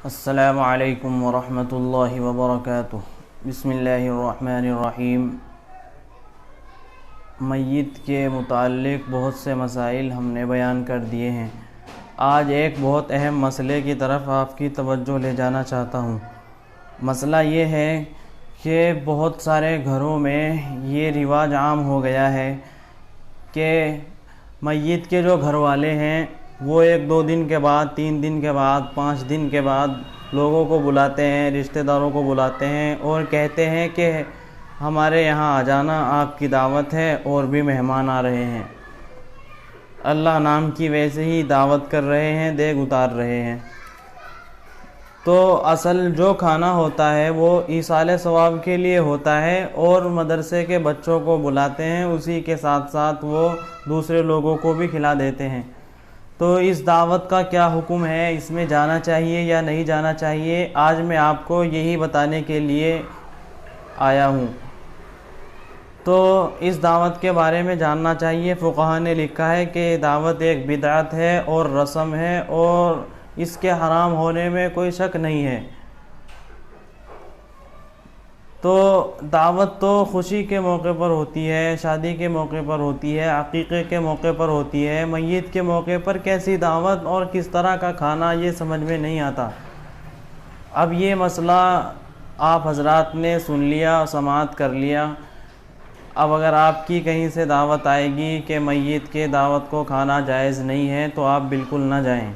السلام علیکم ورحمۃ اللہ وبرکاتہ۔ بسم اللہ الرحمن الرحیم۔ میت کے متعلق بہت سے مسائل ہم نے بیان کر دیے ہیں۔ آج ایک بہت اہم مسئلے کی طرف آپ کی توجہ لے جانا چاہتا ہوں۔ مسئلہ یہ ہے کہ بہت سارے گھروں میں یہ رواج عام ہو گیا ہے کہ میت کے جو گھر والے ہیں وہ 1-2 دن کے بعد، 3 دن کے بعد، 5 دن کے بعد لوگوں کو بلاتے ہیں، رشتہ داروں کو بلاتے ہیں اور کہتے ہیں کہ ہمارے یہاں آ جانا، آپ کی دعوت ہے، اور بھی مہمان آ رہے ہیں۔ اللہ نام کی ویسے ہی دعوت کر رہے ہیں، دیگ اتار رہے ہیں۔ تو اصل جو کھانا ہوتا ہے وہ ایصال ثواب کے لیے ہوتا ہے، اور مدرسے کے بچوں کو بلاتے ہیں، اسی کے ساتھ ساتھ وہ دوسرے لوگوں کو بھی کھلا دیتے ہیں۔ تو اس دعوت کا کیا حکم ہے، اس میں جانا چاہیے یا نہیں جانا چاہیے، آج میں آپ کو یہی بتانے کے لیے آیا ہوں۔ تو اس دعوت کے بارے میں جاننا چاہیے۔ فقہا نے لکھا ہے کہ دعوت ایک بدعت ہے اور رسم ہے، اور اس کے حرام ہونے میں کوئی شک نہیں ہے۔ تو دعوت تو خوشی کے موقع پر ہوتی ہے، شادی کے موقع پر ہوتی ہے، عقیقے کے موقع پر ہوتی ہے۔ میت کے موقع پر کیسی دعوت اور کس طرح کا کھانا، یہ سمجھ میں نہیں آتا۔ اب یہ مسئلہ آپ حضرات نے سن لیا، سماعت کر لیا۔ اب اگر آپ کی کہیں سے دعوت آئے گی کہ میت کے دعوت کو کھانا جائز نہیں ہے تو آپ بالکل نہ جائیں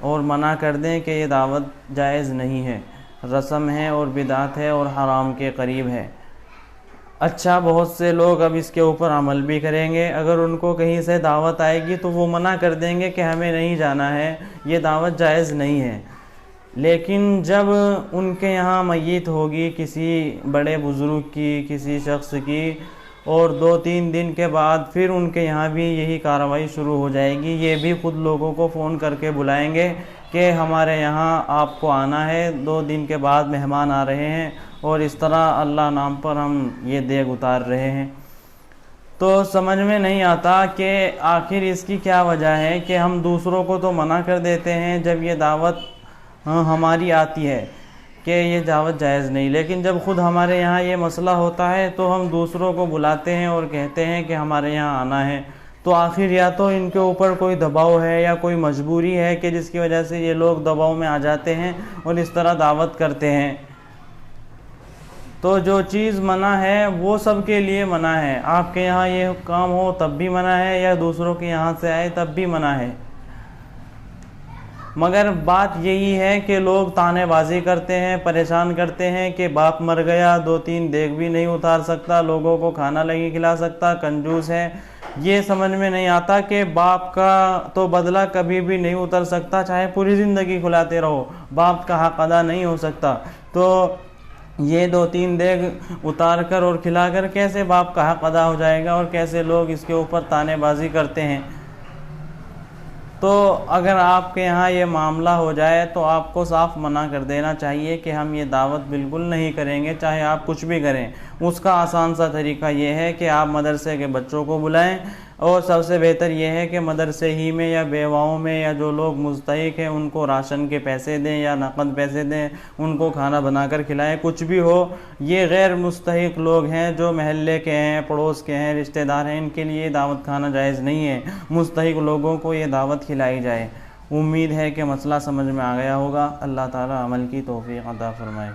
اور منع کر دیں کہ یہ دعوت جائز نہیں ہے، رسم ہے اور بدعت ہے اور حرام کے قریب ہے۔ اچھا، بہت سے لوگ اب اس کے اوپر عمل بھی کریں گے۔ اگر ان کو کہیں سے دعوت آئے گی تو وہ منع کر دیں گے کہ ہمیں نہیں جانا ہے، یہ دعوت جائز نہیں ہے۔ لیکن جب ان کے یہاں میت ہوگی کسی بڑے بزرگ کی، کسی شخص کی، اور 2-3 دن کے بعد پھر ان کے یہاں بھی یہی کارروائی شروع ہو جائے گی۔ یہ بھی خود لوگوں کو فون کر کے بلائیں گے کہ ہمارے یہاں آپ کو آنا ہے، 2 دن کے بعد مہمان آ رہے ہیں، اور اس طرح اللہ نام پر ہم یہ دیگ اتار رہے ہیں۔ تو سمجھ میں نہیں آتا کہ آخر اس کی کیا وجہ ہے کہ ہم دوسروں کو تو منع کر دیتے ہیں جب یہ دعوت ہماری آتی ہے کہ یہ دعوت جائز نہیں، لیکن جب خود ہمارے یہاں یہ مسئلہ ہوتا ہے تو ہم دوسروں کو بلاتے ہیں اور کہتے ہیں کہ ہمارے یہاں آنا ہے۔ تو آخر یا تو ان کے اوپر کوئی دباؤ ہے یا کوئی مجبوری ہے کہ جس کی وجہ سے یہ لوگ دباؤ میں آ جاتے ہیں اور اس طرح دعوت کرتے ہیں۔ تو جو چیز منع ہے وہ سب کے لیے منع ہے۔ آپ کے یہاں یہ کام ہو تب بھی منع ہے، یا دوسروں کے یہاں سے آئے تب بھی منع ہے۔ مگر بات یہی ہے کہ لوگ طعنے بازی کرتے ہیں، پریشان کرتے ہیں کہ باپ مر گیا، 2-3 دیگ بھی نہیں اتار سکتا، لوگوں کو کھانا نہیں کھلا سکتا، کنجوس ہے۔ یہ سمجھ میں نہیں آتا کہ باپ کا تو بدلہ کبھی بھی نہیں اتر سکتا، چاہے پوری زندگی کھلاتے رہو، باپ کا حق ادا نہیں ہو سکتا۔ تو یہ 2-3 دیگ اتار کر اور کھلا کر کیسے باپ کا حق ادا ہو جائے گا، اور کیسے لوگ اس کے اوپر طعنے بازی کرتے ہیں۔ تو اگر آپ کے یہاں یہ معاملہ ہو جائے تو آپ کو صاف منع کر دینا چاہیے کہ ہم یہ دعوت بالکل نہیں کریں گے، چاہے آپ کچھ بھی کریں۔ اس کا آسان سا طریقہ یہ ہے کہ آپ مدرسے کے بچوں کو بلائیں، اور سب سے بہتر یہ ہے کہ مدرسے ہی میں یا بیواؤں میں یا جو لوگ مستحق ہیں ان کو راشن کے پیسے دیں یا نقد پیسے دیں، ان کو کھانا بنا کر کھلائیں، کچھ بھی ہو۔ یہ غیر مستحق لوگ ہیں جو محلے کے ہیں، پڑوس کے ہیں، رشتہ دار ہیں، ان کے لیے دعوت کھانا جائز نہیں ہے۔ مستحق لوگوں کو یہ دعوت کھلائی جائے۔ امید ہے کہ مسئلہ سمجھ میں آ گیا ہوگا۔ اللہ تعالی عمل کی توفیق عطا فرمائے۔